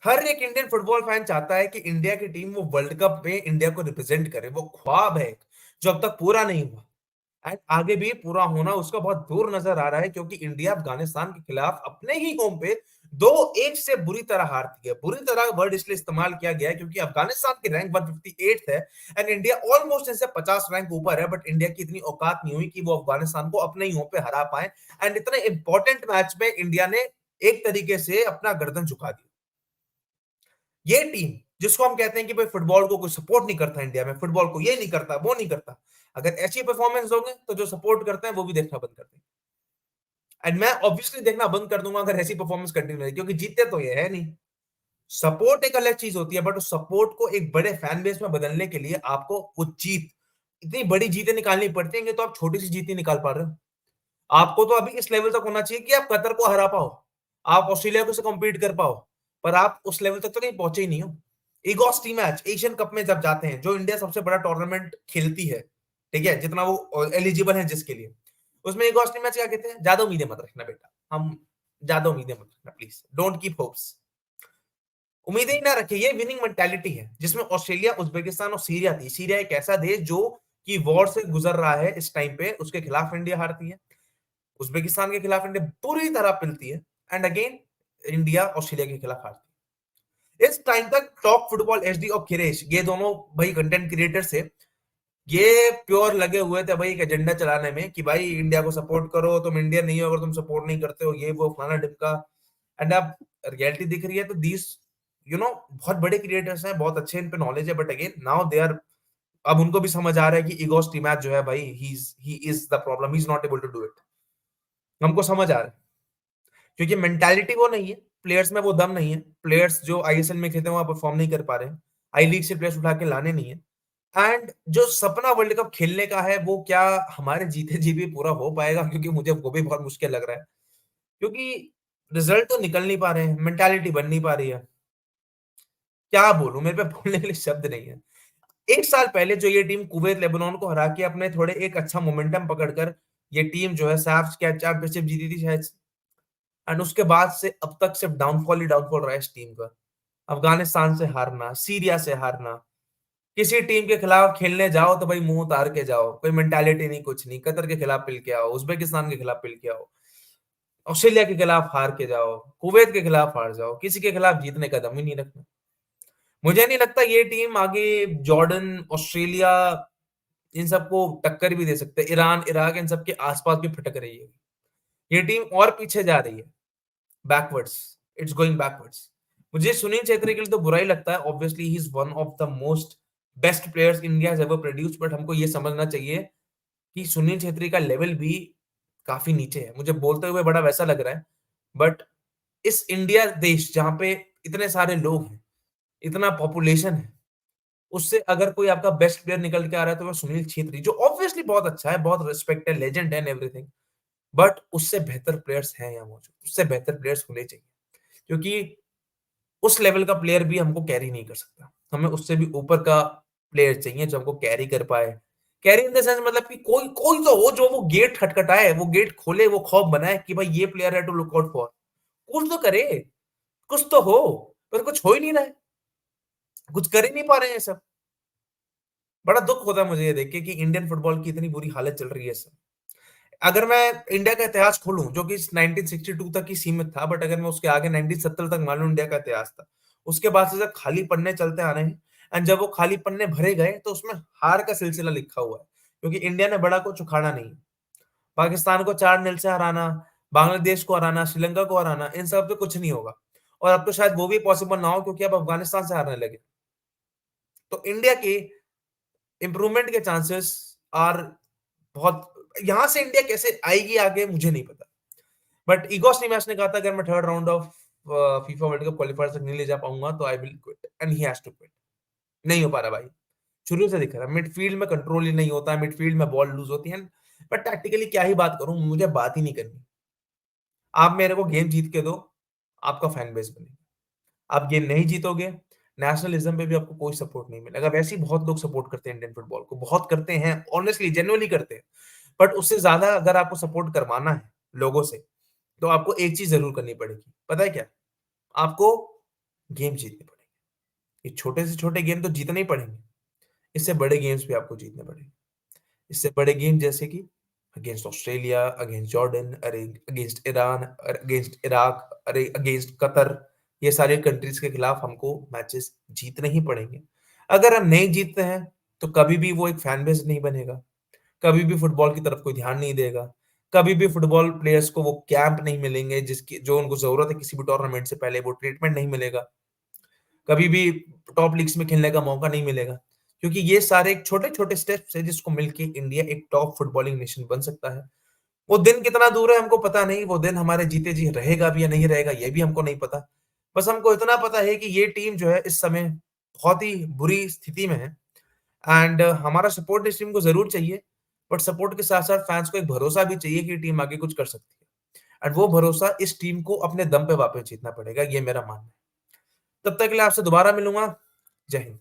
हर एक Indian football fan चाहता है कि इंडिया की टीम वो वर्ल्ड कप में इंडिया को रिप्रेजेंट करे। वो ख्वाब है जो अब तक पूरा नहीं हुआ, एंड आगे भी पूरा होना उसका बहुत दूर नजर आ रहा है, क्योंकि इंडिया अफगानिस्तान के खिलाफ अपने ही होम पे 2-1 से बुरी तरह हारती है। बुरी तरह वर्ड इसलिए इस्तेमाल किया गया है क्योंकि अफगानिस्तान की रैंक 158 है एंड इंडिया ऑलमोस्ट इनसे 50 रैंक ऊपर है, बट इंडिया की इतनी औकात नहीं हुई कि वो अफगानिस्तान को अपने ही होम पे हरा पाए। एंड इतने इंपॉर्टेंट मैच में इंडिया ने एक तरीके से अपना गर्दन झुका दिया। ये टीम जिसको हम कहते हैं कि भाई फुटबॉल को कोई सपोर्ट नहीं करता इंडिया में, फुटबॉल को ये नहीं करता वो नहीं करता, अगर ऐसी परफॉर्मेंस दोगे तो जो सपोर्ट करते हैं वो भी देखना बंद कर देंगे। एंड मैं ऑब्वियसली देखना बंद कर दूंगा अगर ऐसी परफॉर्मेंस कंटिन्यू रही, क्योंकि जीतते तो ये है नहीं। सपोर्ट एक अलग चीज होती है, बट उस सपोर्ट को एक बड़े फैन बेस में बदलने के लिए आपको वो जीत, इतनी बड़ी जीतें निकालनी पड़ती हैं, तो आप छोटी सी जीत नहीं निकाल पा रहे हो। आपको तो अभी इस लेवल तक होना चाहिए कि आप कतर को हरा पाओ, आप ऑस्ट्रेलिया को से कम्पीट कर पाओ, पर आप उस लेवल तक तो कहीं पहुंचे ही नहीं हो। Egos T match Asian cup में जब जाते हैं, जो इंडिया सबसे बड़ा टूर्नामेंट खेलती है, ठीक है, जितना वो एलिजिबल है जिसके लिए, उसमें ईगोस टी मैच क्या कहते हैं, ज्यादा उम्मीदें मत रखना बेटा, हम ज्यादा उम्मीदें मत रखना, प्लीज डोंट कीप होप्स। उम्मीदें ही ना रखिए, ये विनिंग मेंटालिटी है जिसमें ऑस्ट्रेलिया, उज्बेकिस्तान और सीरिया थी। सीरिया एक ऐसा देश जो कि वॉर से गुजर रहा है इस टाइम पे, उसके खिलाफ इंडिया हारती है। उज्बेकिस्तान के खिलाफ इंडिया पूरी तरह पिलती है, एंड अगेन इंडिया ऑस्ट्रेलिया के खिलाफ हारती है। इस टाइम तक टॉप फुटबॉल एचडी और खिरेश, ये दोनों भाई कंटेंट क्रिएटर थे, ये प्योर लगे हुए थे भाई एक एजेंडा चलाने में कि भाई इंडिया को सपोर्ट करो, तुम इंडियन नहीं हो अगर तुम सपोर्ट नहीं करते हो, ये वो फलाना ढिमका। एंड अब रियलिटी दिख रही है तो दीस बहुत बड़े क्रिएटर्स हैं, बहुत अच्छे इन पे नॉलेज है, but again now they are, अब उनको भी समझ आ रहा है कि ईगोस टीमैच जो है भाई, he is the problem, he is not able to do it. हमको समझ आ रहा है, क्योंकि मेंटालिटी वो नहीं है, प्लेयर्स में वो दम नहीं है, प्लेयर्स जो आईएसएल में खेलते हैं वहां परफॉर्म नहीं कर पा रहे हैं, आई लीग से प्लेयर्स उठा के लाने नहीं है। एंड जो सपना वर्ल्ड कप खेलने का है वो क्या हमारे जीते जी भी पूरा हो पाएगा, क्योंकि मुझे वो भी बहुत मुश्किल लग रहा है, क्योंकि रिजल्ट तो निकल नहीं पा रहे हैं, मेंटालिटी बन नहीं पा रही है। क्या बोलूं, मेरे पे बोलने के लिए शब्द नहीं है। एक साल पहले जो ये टीम कुवैत लेबनान को हरा के अपने थोड़े एक अच्छा मोमेंटम पकड़कर ये टीम जो है साफ चैंपियनशिप जीती थी शायद, एंड उसके बाद से अब तक सिर्फ डाउनफॉल ही डाउनफॉल रहा है इस टीम का। अफगानिस्तान से हारना, सीरिया से हारना, किसी टीम के खिलाफ खेलने जाओ तो भाई मुंह उतार के जाओ, कोई मेंटालिटी नहीं, कुछ नहीं, कतर के खिलाफ पिल के आओ, उज्बेकिस्तान के खिलाफ पिल के आओ, ऑस्ट्रेलिया के खिलाफ हार के जाओ, कुवैत के खिलाफ हार जाओ, किसी के खिलाफ जीतने का दम ही नहीं रखना। मुझे नहीं लगता ये टीम आगे जॉर्डन, ऑस्ट्रेलिया, इन सबको टक्कर भी दे सकते, ईरान, इराक, इन सबके आसपास भी फटक रही है। ये टीम और पीछे जा रही है, बैकवर्ड्स, इट्स गोइंग बैकवर्ड्स। मुझे सुनील छेत्री के लिए तो बुरा ही लगता है, obviously he is one of the most best players India has ever produced, but हमको ये समझना चाहिए कि सुनील छेत्री का लेवल भी काफी नीचे है। मुझे बोलते हुए बड़ा वैसा लग रहा है, बट इस इंडिया देश जहां पे इतने सारे लोग हैं, इतना पॉपुलेशन है, उससे अगर कोई आपका बेस्ट प्लेयर निकल के आ रहा है तो वो सुनील छेत्री, जो ऑब्वियसली बहुत अच्छा है, बहुत रिस्पेक्टेड लेजेंड है एंड एवरीथिंग, बट उससे बेहतर प्लेयर्स हैं यहाँ मौजूद, उससे बेहतर प्लेयर्स होने चाहिए, क्योंकि उस लेवल का प्लेयर भी हमको कैरी नहीं कर सकता, हमें उससे भी ऊपर का प्लेयर चाहिए जो हमको कैरी कर पाए। कैरी इन द सेंस मतलब कि कोई कोई तो हो जो वो गेट खटखटाए, वो गेट खोले, वो खौफ बनाए कि भाई ये प्लेयर है टू लुक आउट फॉर, कुछ तो करे, कुछ तो हो, पर कुछ हो ही नहीं रहा है, कुछ कर ही नहीं पा रहे हैं सब। बड़ा दुख होता है मुझे ये देख के कि इंडियन फुटबॉल की इतनी बुरी हालत चल रही है सब। अगर मैं इंडिया का इतिहास खोलूं जो कि 1962 तक ही सीमित था, बट अगर मैं उसके आगे 1970 तक मान लूं इंडिया का इतिहास था, उसके बाद से जब खाली पन्ने चलते आ रहे हैं, एंड जब वो खाली पन्ने भरे गए तो उसमें हार का सिलसिला लिखा हुआ है, क्योंकि इंडिया ने बड़ा कुछ उखाड़ा नहीं। पाकिस्तान को 4-0 से हराना, बांग्लादेश को हराना, श्रीलंका को हराना, इन सब पे कुछ नहीं होगा, और अब तो शायद वो भी पॉसिबल ना हो क्योंकि अब अफगानिस्तान से हारने लगे। तो इंडिया की इंप्रूवमेंट के चांसेस आर बहुत, यहां से इंडिया कैसे आएगी आगे मुझे नहीं पता, बट इगोस निमेश ने कहा था अगर मैं third round of FIFA World Cup qualifier तक नहीं ले जा पाऊंगा तो I will quit, and he has to quit. नहीं हो पा रहा भाई, शुरू से दिख रहा है मिडफील्ड में कंट्रोल ही नहीं होता है, मिडफील्ड में बॉल लूज होती है, बट टैक्टिकली क्या ही बात करूं, मुझे बात ही नहीं करनी। आप मेरे को गेम जीत के दो, आपका फैन बेस बनेगा। आप गेम नहीं जीतोगे, नेशनलिज्म पे भी आपको कोई सपोर्ट नहीं मिलेगा। वैसे ही बहुत लोग सपोर्ट करते हैं इंडियन फुटबॉल को, बहुत करते हैं, ऑनेस्टली जेन्युइनली करते हैं, बट उससे ज्यादा अगर आपको सपोर्ट करवाना है लोगों से, तो आपको एक चीज जरूर करनी पड़ेगी, पता है क्या? आपको गेम जीतने पड़ेंगे। ये छोटे से छोटे गेम तो जीतने ही पड़ेंगे, इससे बड़े गेम्स भी आपको जीतने पड़ेंगे। इससे बड़े गेम जैसे कि अगेंस्ट ऑस्ट्रेलिया, अगेंस्ट जॉर्डन, अरे अगेंस्ट ईरान, अगेंस्ट इराक, अरे अगेंस्ट कतर, ये सारे कंट्रीज के खिलाफ हमको मैचेस जीतने ही पड़ेंगे। अगर हम नहीं जीतते हैं तो कभी भी वो एक फैन बेस नहीं बनेगा, कभी भी फुटबॉल की तरफ कोई ध्यान नहीं देगा, कभी भी फुटबॉल प्लेयर्स को वो कैंप नहीं मिलेंगे जिसकी जो उनको जरूरत है, किसी भी टूर्नामेंट से पहले वो ट्रीटमेंट नहीं मिलेगा, कभी भी टॉप लीग्स में खेलने का मौका नहीं मिलेगा, क्योंकि ये सारे एक छोटे छोटे स्टेप्स है जिसको मिलके इंडिया एक टॉप फुटबॉलिंग नेशन बन सकता है। वो दिन कितना दूर है हमको पता नहीं, वो दिन हमारे जीते जी रहेगा भी या नहीं रहेगा ये भी हमको नहीं पता। बस हमको इतना पता है कि ये टीम जो है इस समय बहुत ही बुरी स्थिति में है, एंड हमारा सपोर्ट इस टीम को जरूर चाहिए, बट सपोर्ट के साथ साथ फैंस को एक भरोसा भी चाहिए कि टीम आगे कुछ कर सकती है, एंड वो भरोसा इस टीम को अपने दम पे वापस जीतना पड़ेगा, ये मेरा मानना है। तब तक के लिए आपसे दोबारा मिलूंगा। जय हिंद।